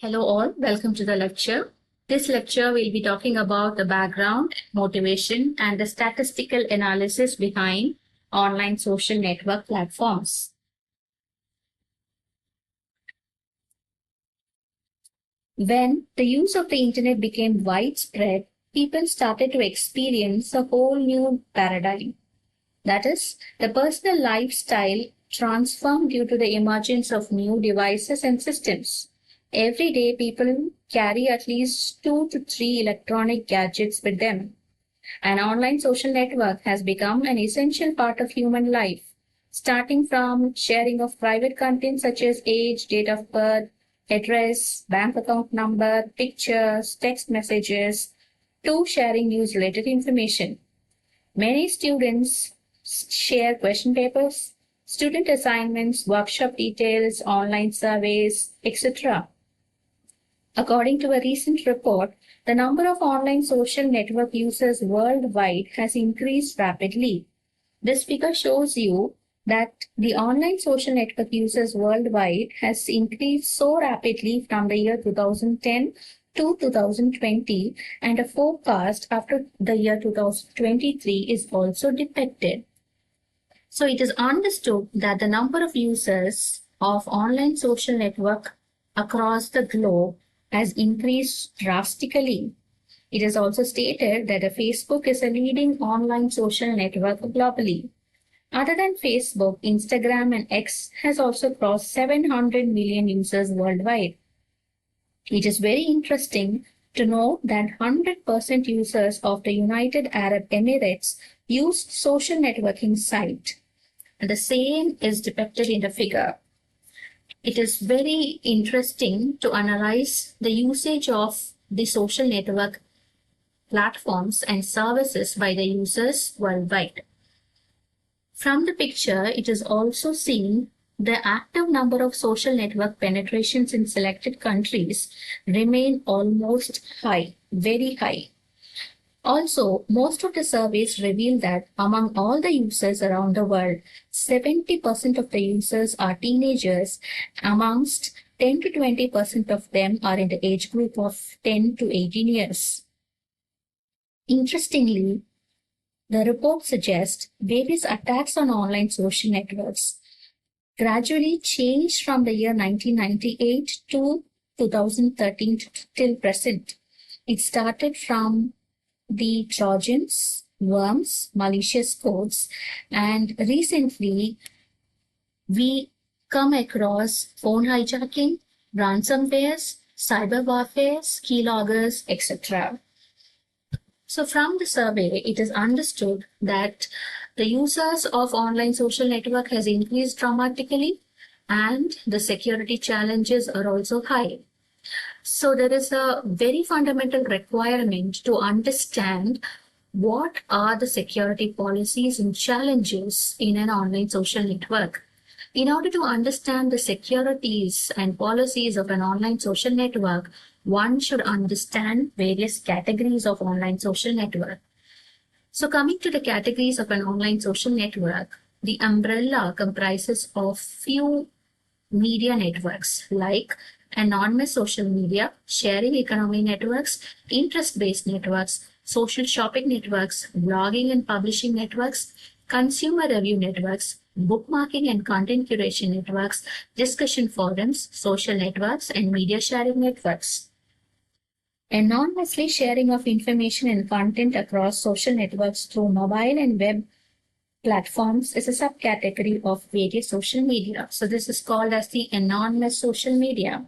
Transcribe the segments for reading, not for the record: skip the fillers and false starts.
Hello all, welcome to the lecture. This lecture will be talking about the background, motivation, and the statistical analysis behind online social network platforms. When the use of the internet became widespread, people started to experience a whole new paradigm. That is, the personal lifestyle transformed due to the emergence of new devices and systems. Every day, people carry at least 2 to 3 electronic gadgets with them. An online social network has become an essential part of human life, starting from sharing of private content such as age, date of birth, address, bank account number, pictures, text messages, to sharing news related information. Many students share question papers, student assignments, workshop details, online surveys, etc. According to a recent report, the number of online social network users worldwide has increased rapidly. This figure shows you that the online social network users worldwide has increased so rapidly from the year 2010 to 2020, and a forecast after the year 2023 is also depicted. So it is understood that the number of users of online social network across the globe has increased drastically. It is also stated that Facebook is a leading online social network globally. Other than Facebook, Instagram and X has also crossed 700 million users worldwide. It is very interesting to know that 100% users of the United Arab Emirates used social networking site. And the same is depicted in the figure. It is very interesting to analyze the usage of the social network platforms and services by the users worldwide. From the picture, it is also seen the active number of social network penetrations in selected countries remain almost high, very high. Also, most of the surveys reveal that among all the users around the world, 70% of the users are teenagers, amongst 10 to 20% of them are in the age group of 10 to 18 years. Interestingly, the report suggests various attacks on online social networks gradually changed from the year 1998 to 2013 till present. It started from the Trojans, worms, malicious codes, and recently we come across phone hijacking, ransomwares, cyber warfare, keyloggers, etc. So from the survey, it is understood that the users of online social network has increased dramatically and the security challenges are also high. So there is a very fundamental requirement to understand what are the security policies and challenges in an online social network. In order to understand the securities and policies of an online social network, one should understand various categories of online social network. So coming to the categories of an online social network, the umbrella comprises of few media networks like anonymous social media, sharing economy networks, interest-based networks, social shopping networks, blogging and publishing networks, consumer review networks, bookmarking and content curation networks, discussion forums, social networks, and media sharing networks. Anonymously sharing of information and content across social networks through mobile and web platforms is a subcategory of various social media. So this is called as the anonymous social media.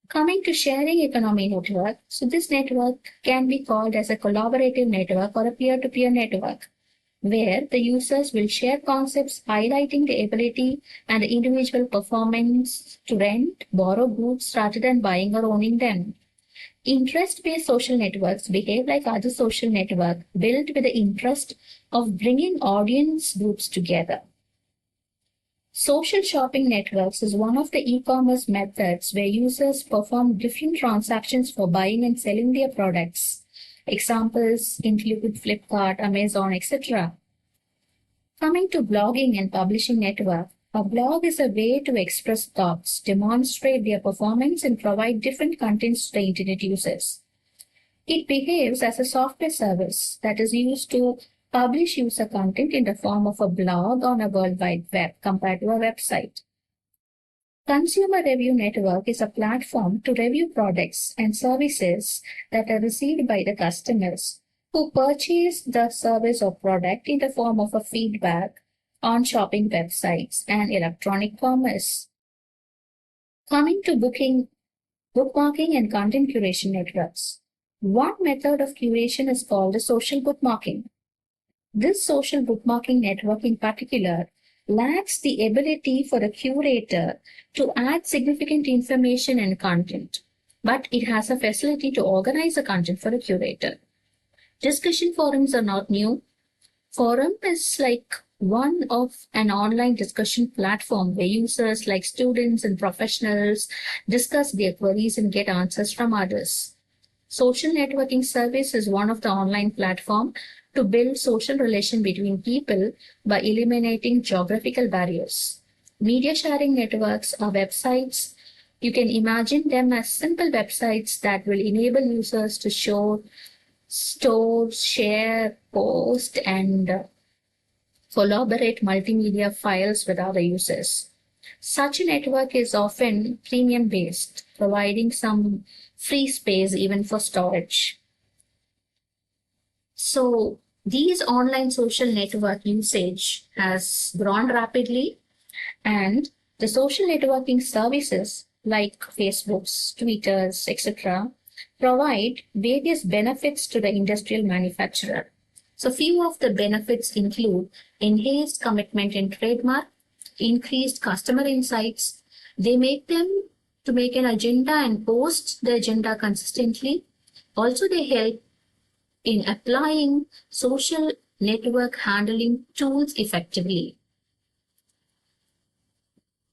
Coming to sharing economy network, so this network can be called as a collaborative network or a peer-to-peer network, where the users will share concepts highlighting the ability and the individual performance to rent, borrow goods rather than buying or owning them. Interest-based social networks behave like other social networks built with the interest of bringing audience groups together. Social shopping networks is one of the e-commerce methods where users perform different transactions for buying and selling their products. Examples include Flipkart, Amazon, etc. Coming to blogging and publishing network, A blog is a way to express thoughts, demonstrate their performance, and provide different contents to the internet users. It behaves as a software service that is used to publish user content in the form of a blog on a World Wide Web compared to a website. Consumer Review Network is a platform to review products and services that are received by the customers who purchase the service or product in the form of a feedback on shopping websites and electronic commerce. Coming to bookmarking and content curation networks. One method of curation is called the social bookmarking. This social bookmarking network in particular lacks the ability for a curator to add significant information and content, but it has a facility to organize the content for a curator. Discussion forums are not new. Forum is like one of an online discussion platform where users like students and professionals discuss their queries and get answers from others. Social networking service is one of the online platform to build social relation between people by eliminating geographical barriers. Media sharing networks are websites. You can imagine them as simple websites that will enable users to show, store, share, post, and collaborate multimedia files with other users. Such a network is often premium based, providing some free space even for storage. So these online social network usage has grown rapidly, and the social networking services like Facebooks, Twitters, etc. provide various benefits to the industrial manufacturer. So few of the benefits include enhanced commitment in trademark, increased customer insights. They make them to make an agenda and post the agenda consistently. Also, they help in applying social network handling tools effectively.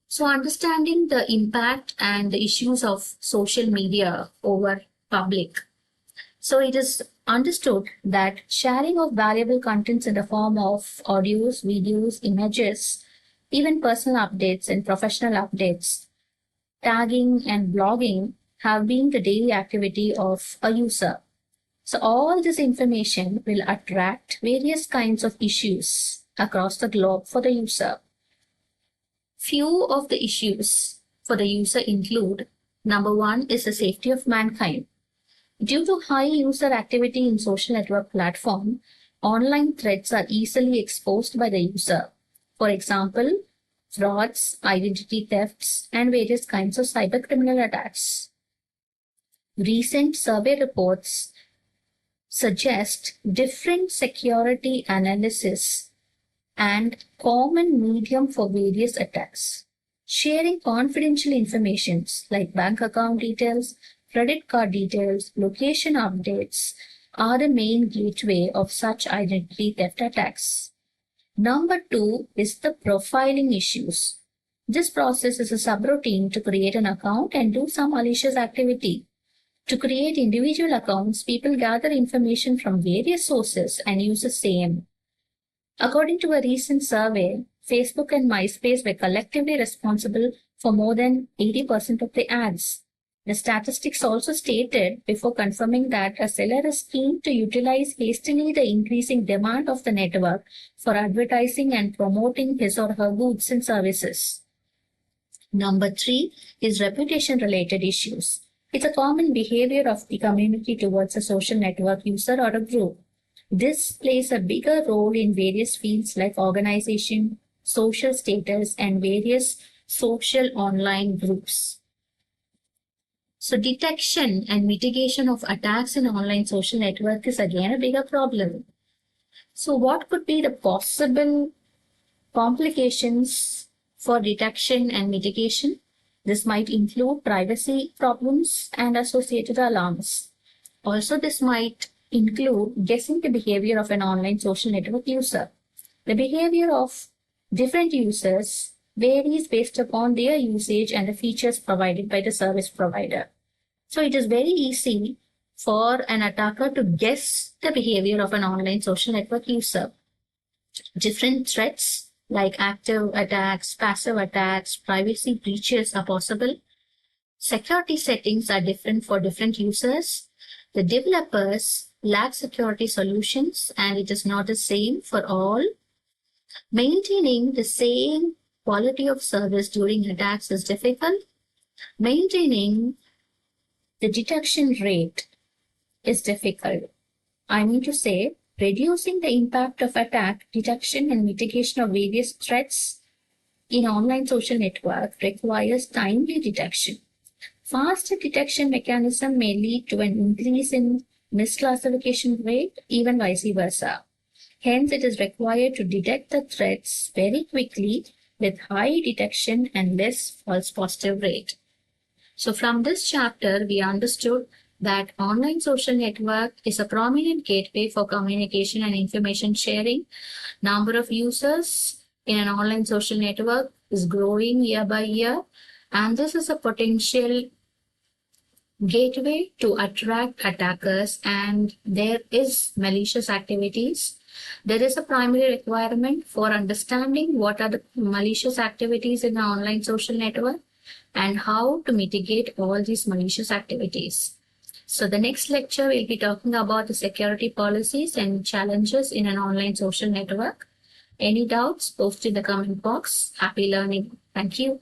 So understanding the impact and the issues of social media over public. So it is understood that sharing of valuable contents in the form of audios, videos, images, even personal updates and professional updates, tagging and blogging have been the daily activity of a user. So all this information will attract various kinds of issues across the globe for the user. Few of the issues for the user include, number one is the safety of mankind. Due to high user activity in social network platform, online threats are easily exposed by the user. For example, frauds, identity thefts, and various kinds of cybercriminal attacks. Recent survey reports suggest different security analysis and common medium for various attacks. Sharing confidential information like bank account details, credit card details, location updates are the main gateway of such identity theft attacks. Number two is the profiling issues. This process is a subroutine to create an account and do some malicious activity. To create individual accounts, people gather information from various sources and use the same. According to a recent survey, Facebook and MySpace were collectively responsible for more than 80% of the ads. The statistics also stated before confirming that a seller is keen to utilize hastily the increasing demand of the network for advertising and promoting his or her goods and services. Number three is reputation-related issues. It's a common behavior of the community towards a social network user or a group. This plays a bigger role in various fields like organization, social status, and various social online groups. So detection and mitigation of attacks in online social network is again a bigger problem. So what could be the possible complications for detection and mitigation? This might include privacy problems and associated alarms. Also, this might include guessing the behavior of an online social network user. The behavior of different users varies based upon their usage and the features provided by the service provider. So it is very easy for an attacker to guess the behavior of an online social network user. Different threats like active attacks, passive attacks, privacy breaches are possible. Security settings are different for different users. The developers lack security solutions and it is not the same for all. Maintaining the same quality of service during attacks is difficult. Maintaining the detection rate is difficult. I mean to say, reducing the impact of attack, detection, and mitigation of various threats in online social network requires timely detection. Faster detection mechanism may lead to an increase in misclassification rate, even vice versa. Hence, it is required to detect the threats very quickly with high detection and less false positive rate. So from this chapter, we understood that online social network is a prominent gateway for communication and information sharing. Number of users in an online social network is growing year by year, and this is a potential gateway to attract attackers, and there is malicious activities. There is a primary requirement for understanding what are the malicious activities in an online social network and how to mitigate all these malicious activities. So the next lecture we'll be talking about the security policies and challenges in an online social network. Any doubts, post in the comment box. Happy learning. Thank you.